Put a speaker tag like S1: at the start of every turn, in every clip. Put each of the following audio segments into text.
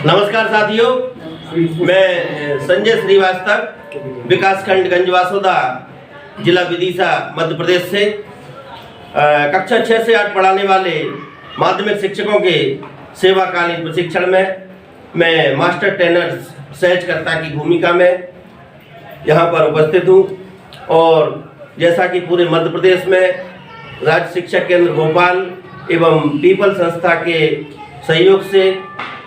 S1: नमस्कार साथियों, मैं संजय श्रीवास्तव विकासखंड गंजवासोदा जिला विदिशा मध्य प्रदेश से कक्षा 6 से 8 पढ़ाने वाले माध्यमिक शिक्षकों के सेवाकालीन प्रशिक्षण में मैं मास्टर ट्रेनर सहजकर्ता की भूमिका में यहाँ पर उपस्थित हूँ। और जैसा कि पूरे मध्य प्रदेश में राज्य शिक्षा केंद्र भोपाल एवं पीपल संस्था के सहयोग से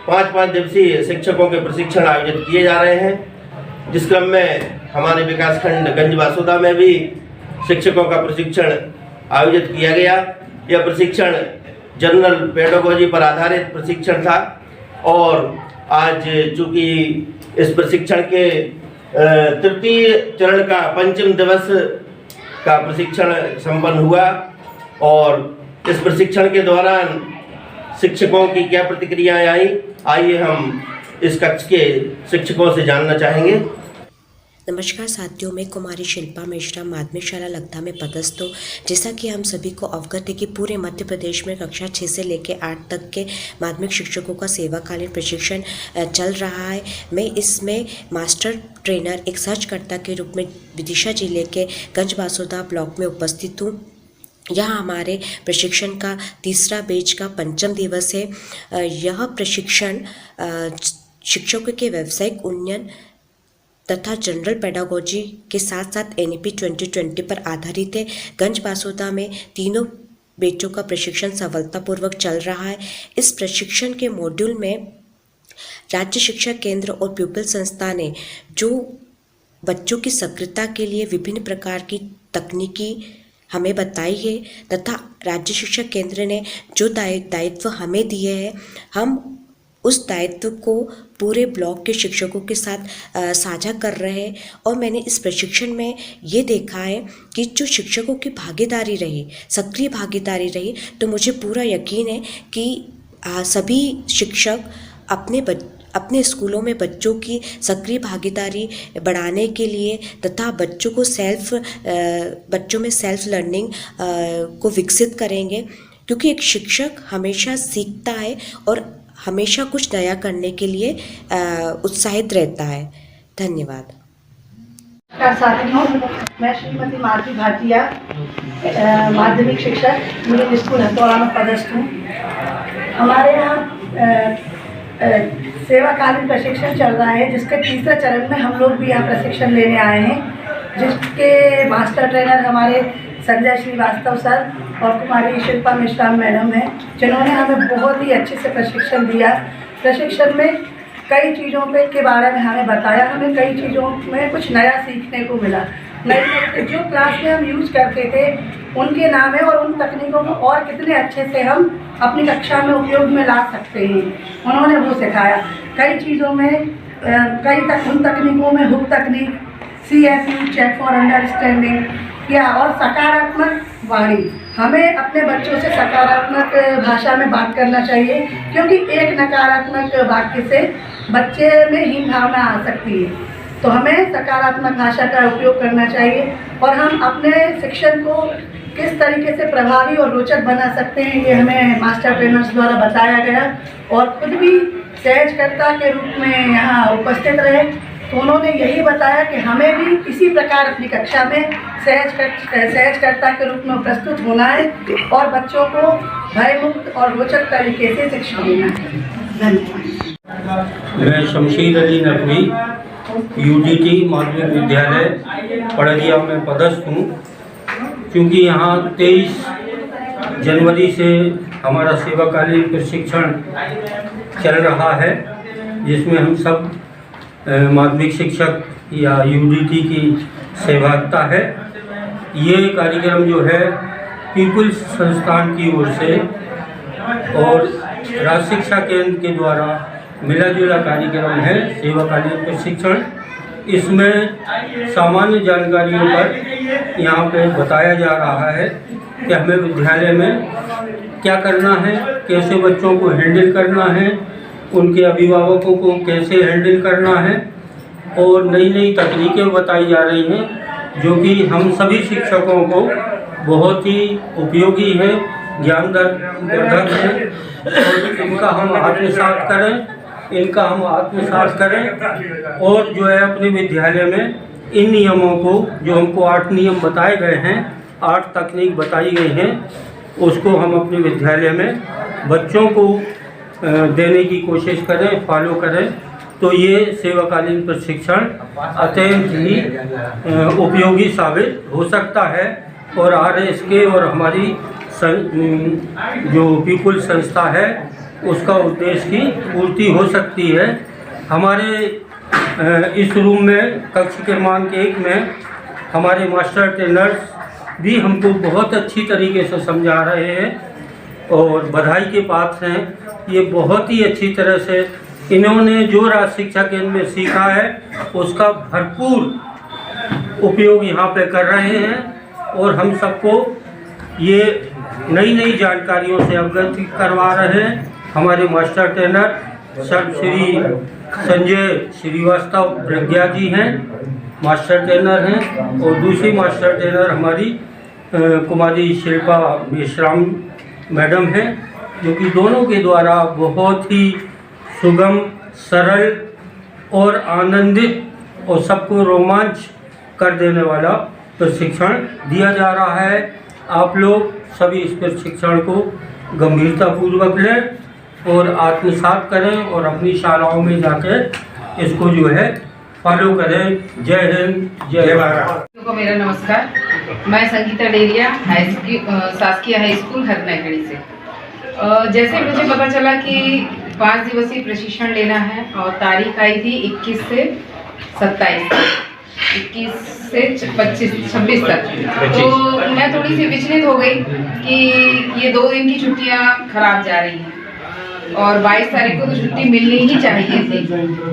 S1: 5 दिवसीय शिक्षकों के प्रशिक्षण आयोजित किए जा रहे हैं, जिस क्रम में हमारे विकासखंड गंजवासोदा में भी शिक्षकों का प्रशिक्षण आयोजित किया गया। यह प्रशिक्षण जनरल पेडागोजी पर आधारित प्रशिक्षण था और आज चूँकि इस प्रशिक्षण के तृतीय चरण का 5म दिवस का प्रशिक्षण संपन्न हुआ और इस प्रशिक्षण के दौरान शिक्षकों की क्या प्रतिक्रियाएं आई, आइए हम इस कक्ष के शिक्षकों से जानना चाहेंगे।
S2: नमस्कार साथियों, मैं कुमारी शिल्पा मिश्रा माध्यमिक शाला लगधा में पदस्थ हूँ। जैसा कि हम सभी को अवगत है कि पूरे मध्य प्रदेश में कक्षा 6 से लेकर 8 तक के माध्यमिक शिक्षकों का सेवाकालीन प्रशिक्षण चल रहा है। मैं इसमें मास्टर ट्रेनर एक सर्चकर्ता के रूप में विदिशा जिले के गंजवासोदा ब्लॉक में उपस्थित हूँ। यहाँ हमारे प्रशिक्षण का तीसरा बैच का 5म दिवस है। यह प्रशिक्षण शिक्षकों के व्यावसायिक उन्नयन तथा जनरल पेडागोजी के साथ साथ NEP 2020 पर आधारित है। गंजवासोदा में तीनों बैचों का प्रशिक्षण सफलतापूर्वक चल रहा है। इस प्रशिक्षण के मॉड्यूल में राज्य शिक्षा केंद्र और पीपल संस्था ने जो बच्चों की सक्रियता के लिए विभिन्न प्रकार की तकनीकी हमें बताई है तथा राज्य शिक्षा केंद्र ने जो दायित्व हमें दिए हैं, हम उस दायित्व को पूरे ब्लॉक के शिक्षकों के साथ साझा कर रहे हैं। और मैंने इस प्रशिक्षण में ये देखा है कि जो शिक्षकों की भागीदारी रही, सक्रिय भागीदारी रही, तो मुझे पूरा यकीन है कि सभी शिक्षक अपने स्कूलों में बच्चों की सक्रिय भागीदारी बढ़ाने के लिए तथा बच्चों में सेल्फ लर्निंग को विकसित करेंगे, क्योंकि एक शिक्षक हमेशा सीखता है और हमेशा कुछ नया करने के लिए उत्साहित रहता है। धन्यवाद।
S3: साथियों, मैं श्रीमती माधवी भाटिया माध्यमिक शिक्षक मिडिल स्कूल हथौड़ा में पदस्थ हूँ। हमारे यहाँ सेवाकालीन प्रशिक्षण चल रहा है, जिसके तीसरे चरण में हम लोग भी यहाँ प्रशिक्षण लेने आए हैं, जिसके मास्टर ट्रेनर हमारे संजय श्रीवास्तव सर और कुमारी शिल्पा मिश्रा मैडम हैं, जिन्होंने हमें बहुत ही अच्छे से प्रशिक्षण दिया। प्रशिक्षण में कई चीज़ों के बारे में हमें बताया, हमें कई चीज़ों में कुछ नया सीखने को मिला। नई जो क्लास में हम यूज़ करते थे उनके नाम है और उन तकनीकों को और कितने अच्छे से हम अपनी कक्षा में उपयोग में ला सकते हैं, उन्होंने वो सिखाया। कई चीज़ों में उन तकनीकों में हुक तकनीक, CFU चेक फॉर अंडरस्टैंडिंग किया और सकारात्मक वाणी। हमें अपने बच्चों से सकारात्मक भाषा में बात करना चाहिए, क्योंकि एक नकारात्मक वाक्य से बच्चे में हीन भावना आ सकती है। तो हमें सकारात्मक भाषा का उपयोग करना चाहिए और हम अपने शिक्षण को किस तरीके से प्रभावी और रोचक बना सकते हैं, ये हमें मास्टर ट्रेनर्स द्वारा बताया गया। और खुद भी सहजकर्ता के रूप में यहाँ उपस्थित रहे, तो उन्होंने यही बताया कि हमें भी इसी प्रकार अपनी कक्षा में सहजकर्ता के रूप में प्रस्तुत होना है और बच्चों को भयमुक्त और रोचक तरीके से शिक्षा देना है। धन्यवाद।
S4: मैं शमशीर अली नकवी UDT माध्यमिक विद्यालय पड़रिया में पदस्थ हूँ। क्योंकि यहाँ 23 जनवरी से हमारा सेवाकालीन प्रशिक्षण चल रहा है, जिसमें हम सब माध्यमिक शिक्षक या UDT की सहभागिता है। ये कार्यक्रम जो है पीपल्स संस्थान की ओर से और राज्य शिक्षा केंद्र के द्वारा मिला जुला कार्यक्रम है सेवाकालीन प्रशिक्षण। इसमें सामान्य जानकारियों पर यहाँ पे बताया जा रहा है कि हमें विद्यालय में क्या करना है, कैसे बच्चों को हैंडल करना है, उनके अभिभावकों को कैसे हैंडल करना है, और नई नई तकनीकें बताई जा रही हैं जो कि हम सभी शिक्षकों को बहुत ही उपयोगी है, ज्ञानवर्धक है। और इनका हम आत्मसात करें इनका हम आत्मसात करें और जो है अपने विद्यालय में इन नियमों को, जो हमको 8 नियम बताए गए हैं, 8 तकनीक बताई गई हैं, उसको हम अपने विद्यालय में बच्चों को देने की कोशिश करें, फॉलो करें। तो ये सेवाकालीन प्रशिक्षण अत्यंत ही उपयोगी साबित हो सकता है और RSK और हमारी जो पीपुल संस्था है उसका उद्देश्य की पूर्ति हो सकती है। हमारे इस रूम में कक्ष क्रमांक 1 में हमारे मास्टर ट्रेनर्स भी हमको बहुत अच्छी तरीके से समझा रहे हैं और बधाई के पात्र हैं। ये बहुत ही अच्छी तरह से इन्होंने जो राज शिक्षा केंद्र में सीखा है उसका भरपूर उपयोग यहाँ पे कर रहे हैं और हम सबको ये नई नई जानकारियों से अवगत करवा रहे हैं। हमारे master trainer sir Shri Sanjay Srivastava Pragya ji हैं, मास्टर ट्रेनर हैं, और दूसरी मास्टर ट्रेनर हमारी कुमारी शिल्पा मेश्राम मैडम हैं, जो कि दोनों के द्वारा बहुत ही सुगम, सरल और आनंदित और सबको रोमांच कर देने वाला प्रशिक्षण दिया जा रहा है। आप लोग सभी इस प्रशिक्षण को गंभीरतापूर्वक लें और आत्मसात करें और अपनी शालाओं में जाकर इसको जो है फॉलो करें। जय हिंद, जय भारत।
S5: को मेरा नमस्कार। मैं संगीता डेरिया शासकीय हाई स्कूल हरनागढ़ी से। जैसे मुझे पता चला कि 5 दिवसीय प्रशिक्षण लेना है और तारीख आई थी 21 से 27 21 से 26 तक, तो मैं थोड़ी सी विचलित हो गई कि ये 2 दिन की छुट्टियां खराब जा रही हैं और 22 तारीख को तो छुट्टी मिलनी ही चाहिए थी।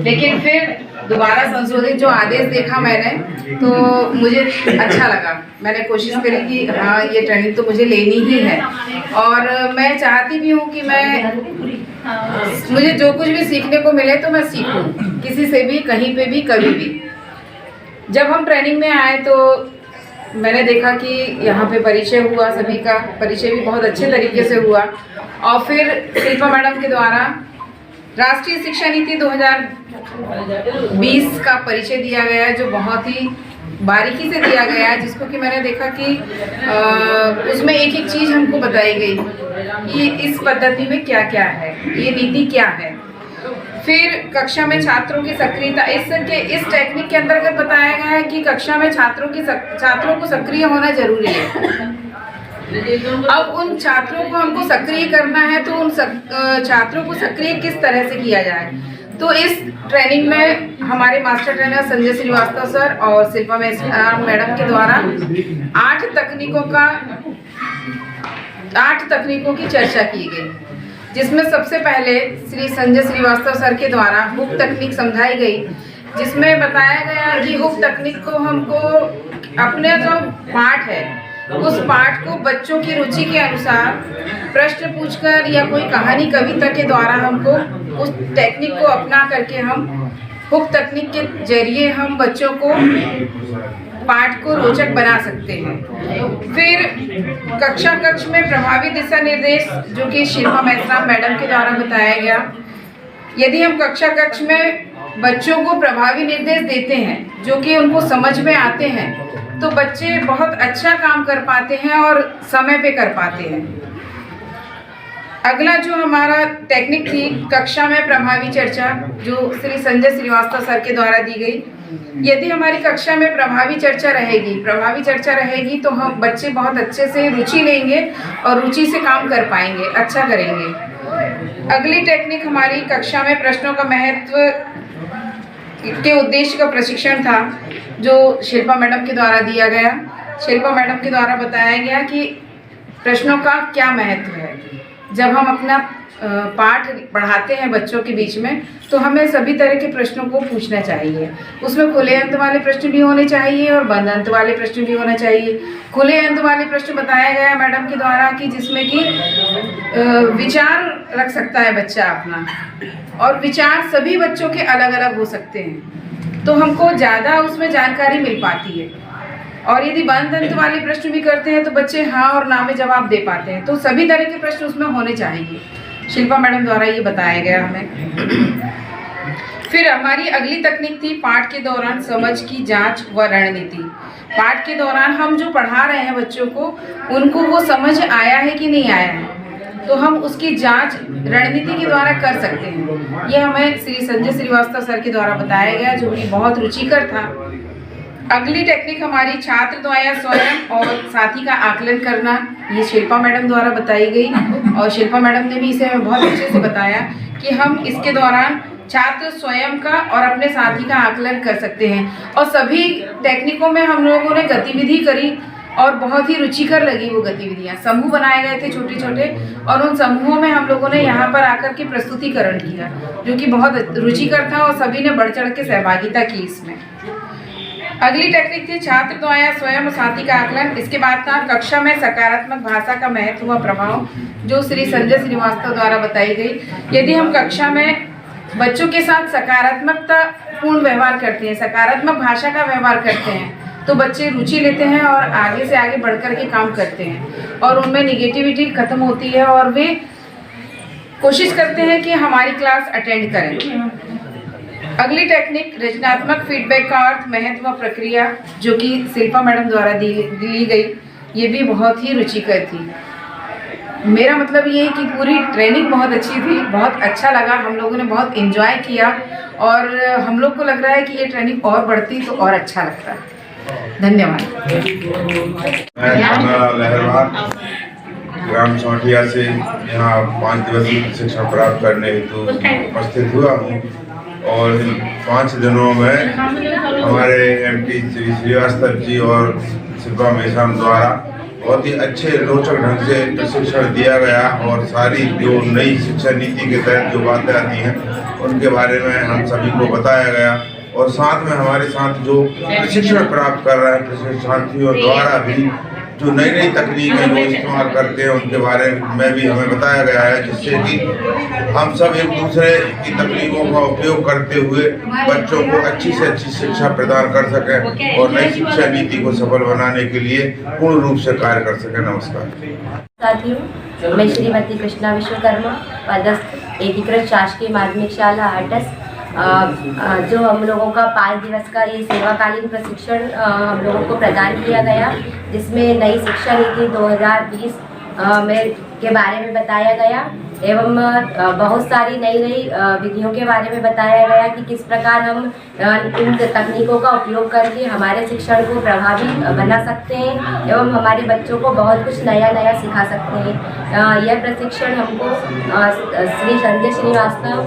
S5: लेकिन फिर दोबारा संशोधित जो आदेश देखा मैंने तो मुझे अच्छा लगा। मैंने कोशिश करी कि हाँ, ये ट्रेनिंग तो मुझे लेनी ही है और मैं चाहती भी हूँ कि मुझे जो कुछ भी सीखने को मिले तो मैं सीखूं, किसी से भी, कहीं पे भी, कभी भी। जब हम ट्रेनिंग में आए तो मैंने देखा कि यहाँ पे परिचय हुआ, सभी का परिचय भी बहुत अच्छे तरीके से हुआ और फिर शिल्पा मैडम के द्वारा राष्ट्रीय शिक्षा नीति 2020 का परिचय दिया गया है, जो बहुत ही बारीकी से दिया गया है, जिसको कि मैंने देखा कि उसमें एक एक चीज़ हमको बताई गई कि इस पद्धति में क्या क्या है, ये नीति क्या है। फिर कक्षा में छात्रों की सक्रियता, इस टेक्निक के अंतर्गत बताया गया है कि कक्षा में छात्रों को सक्रिय होना जरूरी है। अब उन छात्रों को हमको सक्रिय करना है तो उन छात्रों को सक्रिय किस तरह से किया जाए। तो इस ट्रेनिंग में हमारे master trainer Sanjay Shrivastava sir और शिल्पा मैडम के द्वारा 8 तकनीकों की चर्चा की गई, जिसमें सबसे पहले श्री संजय श्रीवास्तव सर के द्वारा हुक तकनीक समझाई गई, जिसमें बताया गया कि हुक तकनीक को हमको अपने जो पाठ है उस पाठ को बच्चों की रुचि के अनुसार प्रश्न पूछकर या कोई कहानी कविता के द्वारा हमको उस टेक्निक को अपना करके हम हुक तकनीक के जरिए हम बच्चों को पाठ को रोचक बना सकते हैं। फिर कक्ष में प्रभावी दिशा निर्देश, जो कि शिल्पा मेश्राम मैडम के द्वारा बताया गया। यदि हम कक्ष में बच्चों को प्रभावी निर्देश देते हैं जो कि उनको समझ में आते हैं तो बच्चे बहुत अच्छा काम कर पाते हैं और समय पे कर पाते हैं। अगला जो हमारा टेक्निक थी कक्षा में प्रभावी चर्चा, जो श्री संजय श्रीवास्तव सर के द्वारा दी गई। यदि हमारी कक्षा में प्रभावी चर्चा रहेगी तो हम बच्चे बहुत अच्छे से रुचि लेंगे और रुचि से काम कर पाएंगे, अच्छा करेंगे। अगली टेक्निक हमारी कक्षा में प्रश्नों का महत्व के उद्देश्य का प्रशिक्षण था, जो शिल्पा मैडम के द्वारा दिया गया। शिल्पा मैडम के द्वारा बताया गया कि प्रश्नों का क्या महत्व है। जब हम अपना पाठ पढ़ाते हैं बच्चों के बीच में तो हमें सभी तरह के प्रश्नों को पूछना चाहिए। उसमें खुले अंत वाले प्रश्न भी होने चाहिए और बंद अंत वाले प्रश्न भी होना चाहिए। खुले अंत वाले प्रश्न बताया गया मैडम के द्वारा कि जिसमें कि विचार रख सकता है बच्चा अपना, और विचार सभी बच्चों के अलग अलग हो सकते हैं, तो हमको ज़्यादा उसमें जानकारी मिल पाती है। और यदि बंद अंत वाले प्रश्न भी करते हैं तो बच्चे हाँ और ना में जवाब दे पाते हैं। तो सभी तरह के प्रश्न उसमें होने चाहिए। शिल्पा मैडम द्वारा ये बताया गया हमें। फिर हमारी अगली तकनीक थी पाठ के दौरान समझ की जांच व रणनीति। पाठ के दौरान हम जो पढ़ा रहे हैं बच्चों को, उनको वो समझ आया है कि नहीं आया है, तो हम उसकी जांच रणनीति के द्वारा कर सकते हैं। ये हमें श्री संजय श्रीवास्तव सर के द्वारा बताया गया, जो कि बहुत रुचिकर था। अगली टेक्निक हमारी छात्र द्वारा स्वयं और साथी का आकलन करना, ये शिल्पा मैडम द्वारा बताई गई, और शिल्पा मैडम ने भी इसे हमें बहुत अच्छे से बताया कि हम इसके दौरान छात्र स्वयं का और अपने साथी का आकलन कर सकते हैं। और सभी टेक्निकों में हम लोगों ने गतिविधि करी और बहुत ही रुचिकर लगी वो गतिविधियाँ। समूह बनाए गए थे छोटे छोटे, और उन समूहों में हम लोगों ने यहाँ पर आकर के प्रस्तुतिकरण किया, जो कि बहुत रुचिकर था और सभी ने बढ़ चढ़ के सहभागिता की इसमें। अगली टेक्निक थी छात्र द्वारा स्वयं और साथी का आकलन। इसके बाद था कक्षा में सकारात्मक भाषा का महत्व व प्रभाव, जो श्री संजय श्रीवास्तव द्वारा बताई गई। यदि हम कक्षा में बच्चों के साथ सकारात्मकता पूर्ण व्यवहार करते हैं, सकारात्मक भाषा का व्यवहार करते हैं, तो बच्चे रुचि लेते हैं और आगे से आगे बढ़कर के काम करते हैं, और उनमें निगेटिविटी खत्म होती है और वे कोशिश करते हैं कि हमारी क्लास अटेंड करें। अगली टेक्निक रचनात्मक फीडबैक का अर्थ, महत्व व प्रक्रिया, जो कि शिल्पा मैडम द्वारा दी गई, ये भी बहुत ही रुचिकर थी। मेरा मतलब ये है कि पूरी ट्रेनिंग बहुत अच्छी थी, बहुत अच्छा लगा, हम लोगों ने बहुत एंजॉय किया, और हम लोग को लग रहा है कि ये ट्रेनिंग और बढ़ती तो और अच्छा लगता। धन्यवाद।
S6: मैं लहरवार ग्राम सौठिया से यहाँ 5 दिवसीय प्रशिक्षण प्राप्त करने हेतु उपस्थित हुआ हूँ, और इन 5 दिनों में हमारे एमटी श्री श्रीवास्तव जी और शिल्पा मेश्राम द्वारा बहुत ही अच्छे रोचक ढंग से प्रशिक्षण दिया गया, और सारी जो नई शिक्षा नीति के तहत जो बातें आती हैं उनके बारे में हम सभी को बताया गया, और साथ में हमारे साथ जो प्रशिक्षण प्राप्त कर रहे हैं प्रशिक्षणार्थियों द्वारा भी जो नई नई तकनीकें जो इस्तेमाल करते हैं उनके बारे में भी हमें बताया गया है, जिससे कि हम सब एक दूसरे की तकनीकों का उपयोग करते हुए बच्चों को अच्छी से अच्छी शिक्षा प्रदान कर सकें और नई शिक्षा नीति को सफल बनाने के लिए पूर्ण रूप से कार्य कर सकें। नमस्कार
S7: साथियों, मैं श्रीमती कृष्णा विश्वकर्मा, पदस्थ एकीकृत शासकीय माध्यमिक शाला आटस, जो हम लोगों का 5 दिवस का ये सेवाकालीन प्रशिक्षण हम लोगों को प्रदान किया गया, जिसमें नई शिक्षा नीति 2020 के बारे में बताया गया, एवं बहुत सारी नई विधियों के बारे में बताया गया कि किस प्रकार हम इन तकनीकों का उपयोग करके हमारे शिक्षण को प्रभावी बना सकते हैं एवं हमारे बच्चों को बहुत कुछ नया सिखा सकते हैं। यह प्रशिक्षण हमको श्री संजय श्रीवास्तव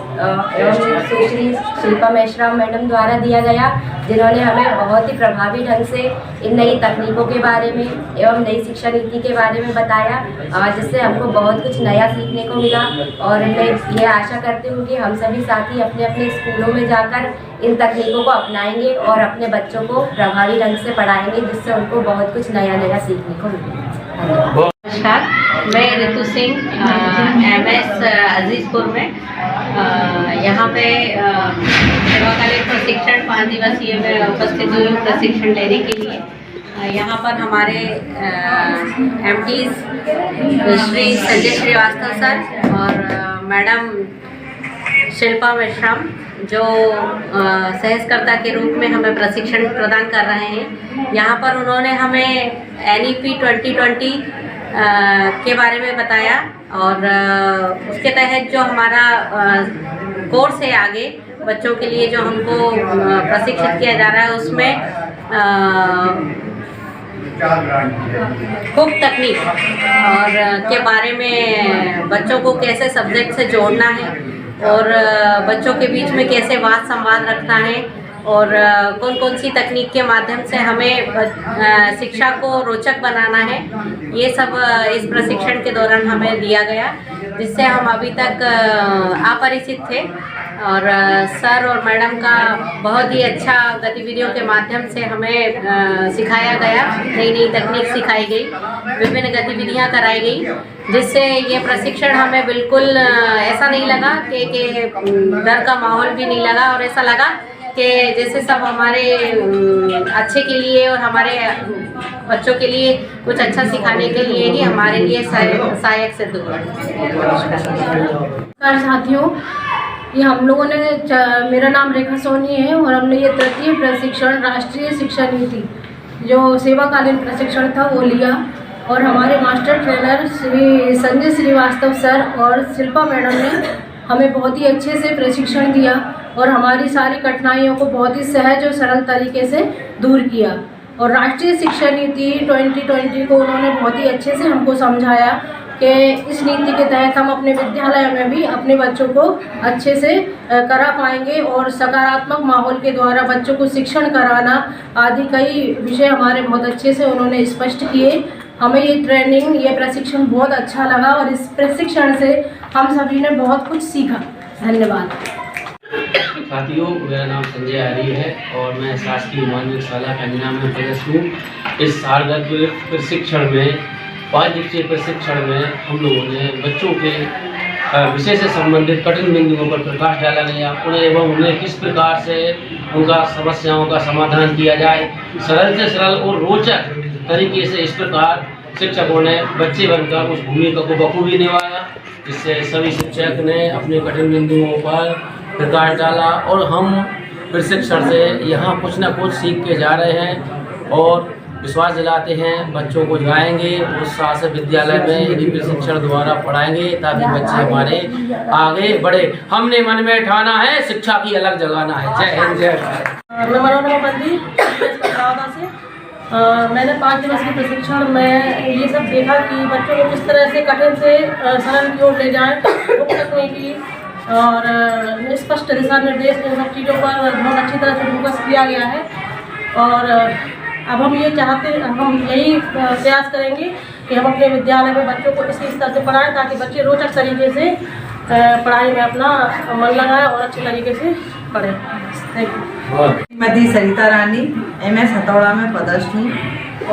S7: एवं सुश्री शिल्पा मेश्राम मैडम द्वारा दिया गया, जिन्होंने हमें बहुत ही प्रभावी ढंग से इन नई तकनीकों के बारे में एवं नई शिक्षा नीति के बारे में बताया, जिससे हमको बहुत कुछ नया सीखने को मिला। और मैं ये आशा करती हूँ कि हम सभी साथी अपने अपने स्कूलों में जाकर इन तकनीकों को अपनाएंगे और अपने बच्चों को प्रभावी ढंग से पढ़ाएंगे, जिससे उनको बहुत कुछ नया सीखने को मिलेगा।
S8: नमस्कार, मैं ऋतु सिंह MS अजीजपुर में यहाँ पे सेवाकालीन प्रशिक्षण 5 दिवसीय में उपस्थित हुई हूँ प्रशिक्षण लेने के लिए। यहाँ पर हमारे MDs श्री संजय श्रीवास्तव सर और मैडम शिल्पा मेश्राम, जो सहस्कर्ता के रूप में हमें प्रशिक्षण प्रदान कर रहे हैं। यहाँ पर उन्होंने हमें NEP 2020 के बारे में बताया, और उसके तहत जो हमारा कोर्स है आगे बच्चों के लिए जो हमको प्रशिक्षित किया जा रहा है, उसमें हुक तकनीक और के बारे में बच्चों को कैसे सब्जेक्ट से जोड़ना है और बच्चों के बीच में कैसे वाद संवाद रखना है, और कौन कौन सी तकनीक के माध्यम से हमें शिक्षा को रोचक बनाना है, ये सब इस प्रशिक्षण के दौरान हमें दिया गया, जिससे हम अभी तक अपरिचित थे। और सर और मैडम का बहुत ही अच्छा गतिविधियों के माध्यम से हमें सिखाया गया, नई तकनीक सिखाई गई, विभिन्न गतिविधियां कराई गई, जिससे ये प्रशिक्षण हमें बिल्कुल ऐसा नहीं लगा कि डर का माहौल भी नहीं लगा, और ऐसा लगा कि जैसे सब हमारे अच्छे के लिए और हमारे बच्चों के लिए कुछ अच्छा सिखाने के लिए ही हमारे लिए सहायक सिद्ध हुआ।
S9: नमस्कार साथियों, ये हम लोगों ने मेरा नाम रेखा सोनी है और हमने ये तृतीय प्रशिक्षण राष्ट्रीय शिक्षा नीति जो सेवाकालीन प्रशिक्षण था वो लिया और हमारे master trainer Shri Sanjay Shrivastava sir और शिल्पा मैडम ने हमें बहुत ही अच्छे से प्रशिक्षण दिया और हमारी सारी कठिनाइयों को बहुत ही सहज और सरल तरीके से दूर किया। और राष्ट्रीय शिक्षा नीति 2020 को उन्होंने बहुत ही अच्छे से हमको समझाया कि इस नीति के तहत हम अपने विद्यालय में भी अपने बच्चों को अच्छे से करा पाएंगे और सकारात्मक माहौल के द्वारा बच्चों को शिक्षण कराना आदि कई विषय हमारे बहुत अच्छे से उन्होंने स्पष्ट किए। हमें ये ट्रेनिंग ये प्रशिक्षण बहुत अच्छा लगा और इस प्रशिक्षण से हम सभी ने बहुत कुछ सीखा। धन्यवाद।
S10: साथियों, मेरा नाम संजय आर्य है और मैं शासकीय माध्यमिक शाला कंजना में पदस्थ हूँ। इस सारगत प्रशिक्षण में 5 दिवसीय प्रशिक्षण में हम लोगों ने बच्चों के विषय से संबंधित कठिन बिंदुओं पर प्रकाश डाला गया एवं उन्हें किस प्रकार से उनका समस्याओं का समाधान किया जाए सरल से सरल और रोचक तरीके से। इस प्रकार शिक्षकों ने बच्चे बनकर उस भूमिका को बखूबी निभाया, जिससे सभी शिक्षक ने अपने कठिन बिंदुओं पर प्रकाश डाला और हम प्रशिक्षण से यहाँ कुछ न कुछ सीख के जा रहे हैं और विश्वास दिलाते हैं बच्चों को जाएंगे उत्साह से विद्यालय में इन्हीं प्रशिक्षण द्वारा पढ़ाएंगे ताकि बच्चे हमारे आगे बढ़े। हमने मन में ठाना है शिक्षा की अलग जगाना है। जय हिंद जय भारत।
S9: मैं मनोरमा बंदी से मैंने 5 दिवसीय प्रशिक्षण में ये सब देखा कि बच्चों को किस तरह से कठिन से सरल की ओर ले जाएं, मुक्त तकनीकी और स्पष्ट दिशा निर्देश इन सब चीज़ों पर बहुत अच्छी तरह से फोकस किया गया है। और अब हम यही प्रयास करेंगे कि हम अपने विद्यालय में बच्चों को इसी स्तर से पढ़ाएं ताकि बच्चे रोचक तरीके से पढ़ाई में अपना मन लगाएं और अच्छे तरीके से पढ़ें। Thank you.
S11: Shrimati Sarita Rani MS हथौड़ा में पदस्थ हूँ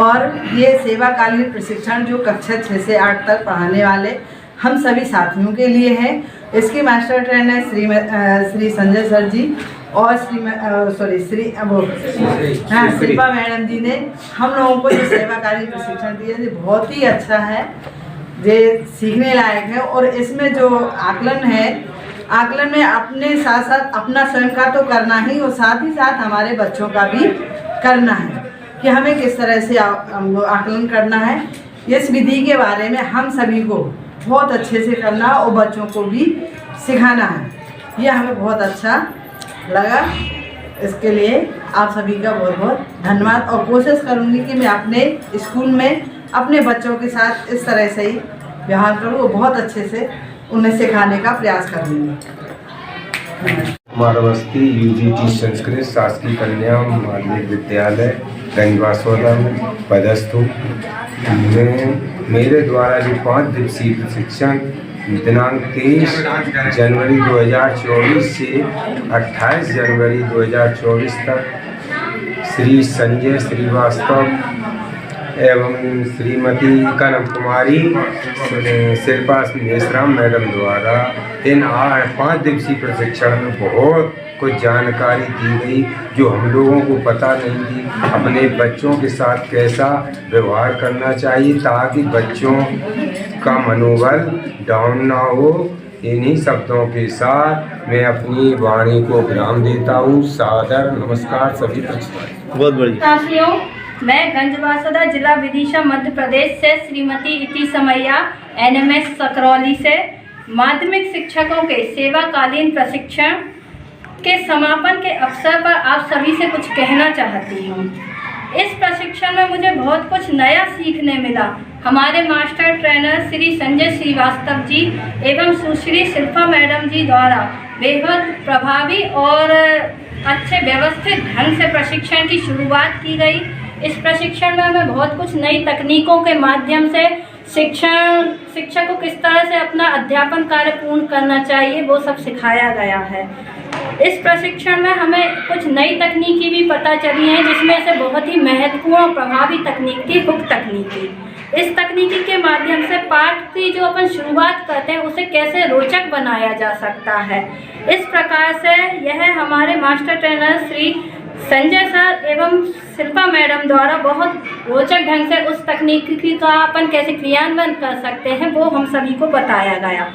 S11: और ये सेवाकालीन प्रशिक्षण जो कक्षा 6 से 8 तक पढ़ाने वाले हम सभी साथियों के लिए है। इसके master trainer Shri Sanjay sir ji और शिल्पा मैडम जी ने हम लोगों को जो सेवाकालीन प्रशिक्षण दिया ये बहुत ही अच्छा है, ये सीखने लायक है। और इसमें जो आकलन है, आकलन में अपने साथ साथ अपना स्वयं का तो करना ही और साथ ही साथ हमारे बच्चों का भी करना है कि हमें किस तरह से आकलन करना है। इस विधि के बारे में हम सभी को बहुत अच्छे से करना और बच्चों को भी सिखाना है। ये हमें बहुत अच्छा लगा। इसके लिए आप सभी का बहुत बहुत धन्यवाद और कोशिश करूँगी कि मैं अपने स्कूल में अपने बच्चों के साथ इस तरह से ही व्यवहार करूँ और बहुत अच्छे से उन्हें सिखाने का प्रयास करूँगी।
S12: मारवस्ती UGT संस्कृत शासकीय कन्या माध्यमिक विद्यालय गंजवासौदा में पदस्थ हूँ। मेरे द्वारा जो 5 दिवसीय प्रशिक्षण दिनांक 23 जनवरी 2024 से 28 जनवरी 2024 तक श्री संजय श्रीवास्तव एवं श्रीमती कनक कुमारी शिल्पा मेश्राम मैडम द्वारा इन 5 दिवसीय प्रशिक्षण में बहुत कुछ जानकारी दी गई जो हम लोगों को पता नहीं थी। अपने बच्चों के साथ कैसा व्यवहार करना चाहिए ताकि बच्चों का मनोबल डाउन ना हो। इन्हीं शब्दों के साथ मैं अपनी वाणी को विराम देता हूँ। सादर नमस्कार सभी बच्चों।
S1: बहुत बढ़िया।
S13: साथियों, मैं गंजवासौदा जिला विदिशा मध्य प्रदेश से श्रीमती इति समैया NMS सकरौली से माध्यमिक शिक्षकों के सेवाकालीन प्रशिक्षण के समापन के अवसर पर आप सभी से कुछ कहना चाहती हूँ। इस प्रशिक्षण में मुझे बहुत कुछ नया सीखने मिला। हमारे मास्टर ट्रेनर श्री संजय श्रीवास्तव जी एवं सुश्री शिल्पा मैडम जी द्वारा बेहद प्रभावी और अच्छे व्यवस्थित ढंग से प्रशिक्षण की शुरुआत की गई। इस प्रशिक्षण में हमें बहुत कुछ नई तकनीकों के माध्यम से शिक्षक को किस तरह से अपना अध्यापन कार्य पूर्ण करना चाहिए वो सब सिखाया गया है। इस प्रशिक्षण में हमें कुछ नई तकनीकी भी पता चली हैं, जिसमें से बहुत ही महत्वपूर्ण और प्रभावी तकनीक थी हुक तकनीकी। इस तकनीकी के माध्यम से पाठ की जो अपन शुरुआत करते हैं उसे कैसे रोचक बनाया जा सकता है। इस प्रकार से यह हमारे master trainer Shri Sanjay sir एवं शिल्पा मैडम द्वारा बहुत रोचक ढंग से उस तकनीकी का अपन कैसे क्रियान्वयन कर सकते हैं वो हम सभी को बताया गया।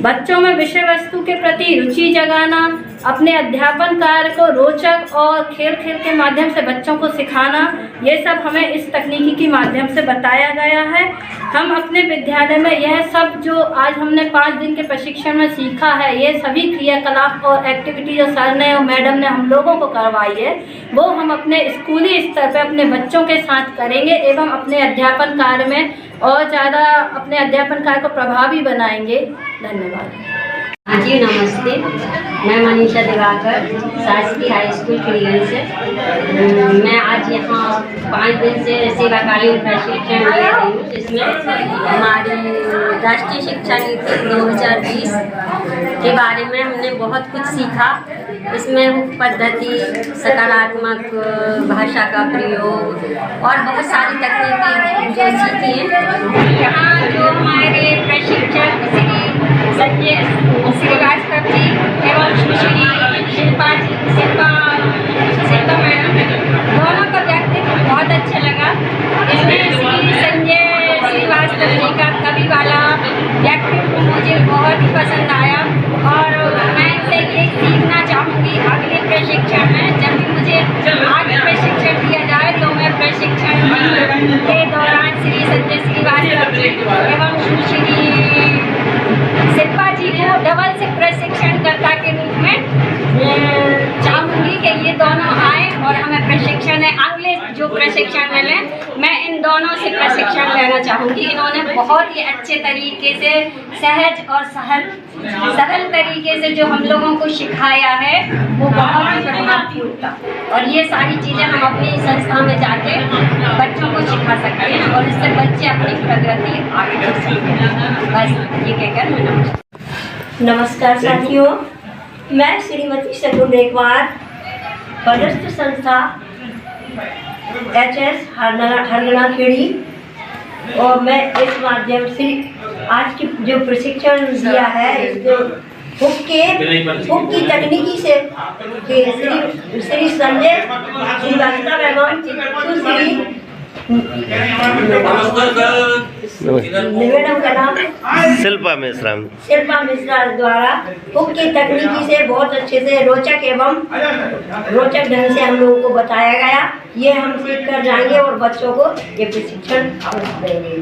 S13: बच्चों में विषय वस्तु के प्रति रुचि जगाना, अपने अध्यापन कार्य को रोचक और खेल खेल के माध्यम से बच्चों को सिखाना, ये सब हमें इस तकनीकी के माध्यम से बताया गया है। हम अपने विद्यालय में यह सब जो आज हमने 5 दिन के प्रशिक्षण में सीखा है, ये सभी क्रियाकलाप और एक्टिविटी जो सर ने और मैडम ने हम लोगों को करवाई है, वो हम अपने स्कूली स्तर पर अपने बच्चों के साथ करेंगे एवं अपने अध्यापन कार्य में और ज़्यादा अपने अध्यापन कार्य को प्रभावी बनाएंगे। धन्यवाद।
S7: हाँ जी, नमस्ते। मैं मनीषा दिवाकर, शासकीय हाई स्कूल खिड़ियन से। मैं आज यहाँ 5 दिन से सेवाकालीन प्रशिक्षण ले रही हूँ, जिसमें हमारी राष्ट्रीय शिक्षा नीति 2020 के बारे में हमने बहुत कुछ सीखा। इसमें मुख्य पद्धति, सकारात्मक भाषा का प्रयोग और बहुत सारी तकनीकी जो सीखी हैं। यहाँ जो हमारे प्रशिक्षक श्री संजय श्रीवास्तव जी एवं सुश्री शिल्पा मैडम, दोनों का व्यक्तित्व बहुत अच्छा लगा। इसमें श्री संजय श्रीवास्तव जी का कवि वाला व्यक्तित्व मुझे बहुत ही पसंद आया और मैं इनसे ये सीखना चाहूँगी अगले प्रशिक्षण में। जब भी मुझे आगे प्रशिक्षण दिया जाए तो मैं प्रशिक्षण के दौरान श्री संजय श्रीवास्तव जी एवं सुश्री शिल्पा जी को डबल से प्रशिक्षणकर्ता के रूप में चाहूँगी कि ये दोनों आए और हमें प्रशिक्षण है अगले जो प्रशिक्षण मिलें, मैं इन दोनों से प्रशिक्षण लेना चाहूँगी। इन्होंने बहुत ही अच्छे तरीके से सहज और सरल तरीके से जो हम लोगों को सिखाया है वो बहुत ही प्रभावपूर्ण था और ये सारी चीज़ें हम अपनी संस्था में जाके बच्चों को सिखा सकते हैं और इससे बच्चे अपनी प्रगति आगे बढ़ सकते हैं। बस ये कहकर मैं
S14: नमस्कार साथियों, मैं श्रीमती शगुन देखवार, पदस्थ संस्था HS हरगना खेड़ी, और मैं इस माध्यम से आज की जो प्रशिक्षण दिया है इसको हुक की तकनीकी से श्री संजय श्रीवास्तव एवं सुश्री निवेदन का नाम
S1: शिल्पा मिश्रा
S14: द्वारा हुक की तकनीकी से बहुत अच्छे से रोचक ढंग से हम लोगों को बताया गया। ये हम सीख कर जाएंगे और बच्चों को ये प्रशिक्षण देंगे।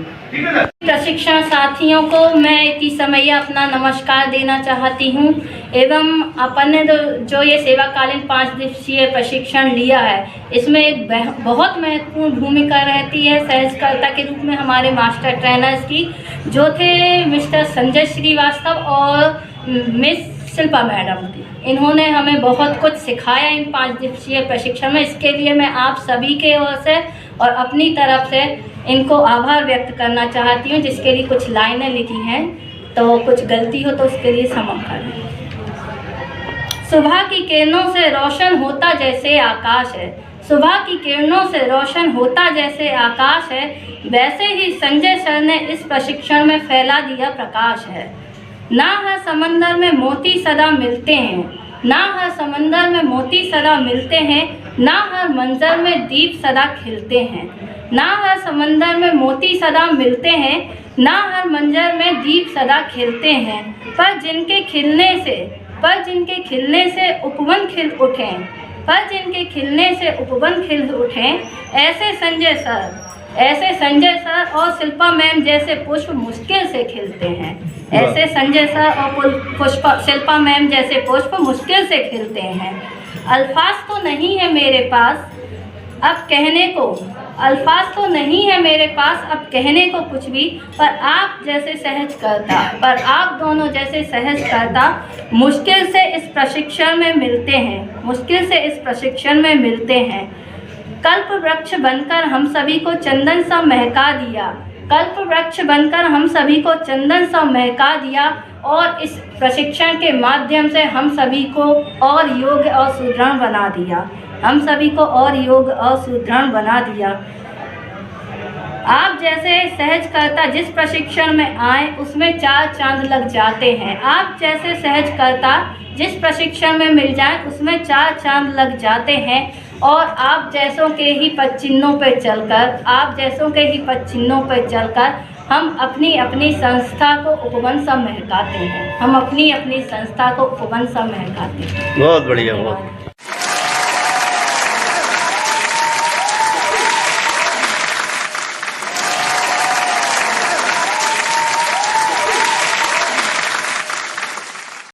S13: प्रशिक्षण साथियों को मैं इति समैया अपना नमस्कार देना चाहती हूँ एवं अपन ने जो ये सेवाकालीन 5 दिवसीय प्रशिक्षण लिया है, इसमें एक बहुत महत्वपूर्ण भूमिका रहती है सहजकर्ता के रूप में हमारे मास्टर ट्रेनर्स की, जो थे मिस्टर संजय श्रीवास्तव और मिस शिल्पा मैडम थी। इन्होंने हमें बहुत कुछ सिखाया इन 5 दिवसीय प्रशिक्षण में। इसके लिए मैं आप सभी के ओर से और अपनी तरफ से इनको आभार व्यक्त करना चाहती हूँ, जिसके लिए कुछ लाइनें लिखी हैं, तो कुछ गलती हो तो उसके लिए क्षमा करें। सुबह की किरणों से रोशन होता जैसे आकाश है, सुबह की किरणों से रोशन होता जैसे आकाश है, वैसे ही संजय सर ने इस प्रशिक्षण में फैला दिया प्रकाश है। ना हर समंदर में मोती सदा मिलते हैं, ना हर समंदर में मोती सदा मिलते हैं, ना हर मंजर में दीप सदा खिलते हैं, ना हर समंदर में मोती सदा मिलते हैं, ना हर मंजर में दीप सदा खिलते हैं, पर जिनके खिलने से उपवन खिल उठें, पर जिनके खिलने से उपवन खिल उठें, ऐसे संजय सर और शिल्पा मैम जैसे पुष्प मुश्किल से खिलते हैं। ऐसे संजय सर और शिल्पा मैम जैसे पुष्प मुश्किल से खिलते हैं। अल्फाज तो नहीं है मेरे पास अब कहने को, अल्फाज तो नहीं है मेरे पास अब कहने को कुछ भी, पर आप जैसे सहजकर्ता, पर आप दोनों जैसे सहजकर्ता मुश्किल से इस प्रशिक्षण में मिलते हैं, मुश्किल से इस प्रशिक्षण में मिलते हैं। कल्प वृक्ष बनकर हम सभी को चंदन सा महका दिया, कल्प वृक्ष बनकर हम सभी को चंदन सा महका दिया, और इस प्रशिक्षण के माध्यम से हम सभी को और योग्य और सुदृढ़ बना दिया, हम सभी को और योग्य और सुदृढ़ बना दिया। आप जैसे सहजकर्ता जिस प्रशिक्षण में आए उसमें 4 चांद लग जाते हैं। आप जैसे सहजकर्ता जिस प्रशिक्षण में मिल जाए उसमें 4 चांद लग जाते हैं। और आप जैसों के ही पद चिन्हों पर चलकर हम अपनी अपनी संस्था को उपवन सब महकाते हैं।
S1: बहुत बढ़िया, बहुत